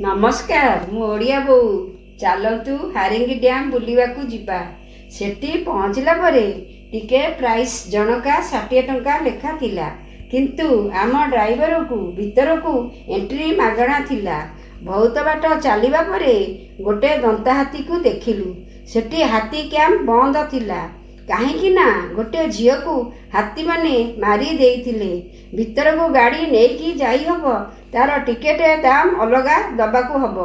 नमस्कार मु ओडिया बो चलतु हारिंगी डैम बुलिवाकू जिबा सेठी पहुँचला परे टिके प्राइस जनका 60 टंका लेखा थिला किंतु आम ड्राइवर को भीतर को एंट्री मागणा थिला। बहुत बाट चलवा परे गोटे दंता हाथी को देखिलु। सेठी हाथी कैंप बंद थिला कहीं ना गोटे झील को हाथी माने मारी देइथिले। भीतर को गाड़ी नहीं जाई हब तार टिकेट दाम अलग दबाकू हब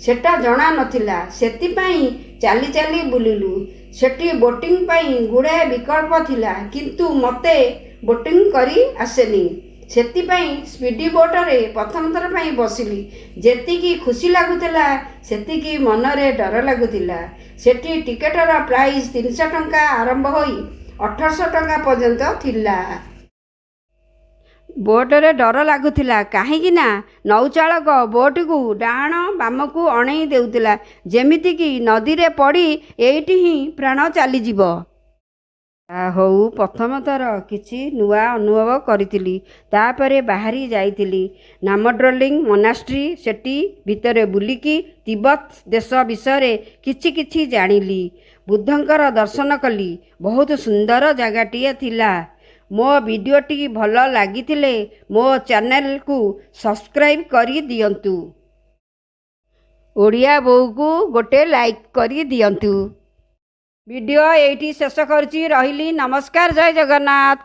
सेटा जना नथिला। सेतिपाई चाली चाली बुलिलु। सेठी बोटिंग पाई गुड़ाए विकल्प थिला किंतु मते बोटिंग करी आसेनी। सेतिपाई स्पीडी बोटरे प्रथम थर पाई बसिली। जेतिकी खुशी लगुला सेतिकी मनरे डर लगुला। सेठी टिकेटर प्राइस 300 टंका आरंभ होई 1800 टंका पर्यंत थिला। बोटरे डर लगुला कहीं नौचालक बोट को डाण बाम को अणई देउतिला जेमितिकी नदी रे पड़ी एइटी ही प्राण चलीजीव। हौ प्रथम थर किछि नुआ अनुभव करी तापरे बाहरी जाइतिली नामड्रोलिंग मोनास्ट्री सेठी भितरे बुलिकी तिब्बत देश विषय किछि किछि जानिली। बुद्धंकर दर्शन कली। बहुत सुंदर जगाटिए थिला। मो वीडियोटी भल लागिथिले मो चैनल को सब्सक्राइब करी दियंतु। ओडिया बोउ को गोटे लाइक करी दियंतु। वीडियो एठी शेष करछि। रहिली नमस्कार। जय जगन्नाथ।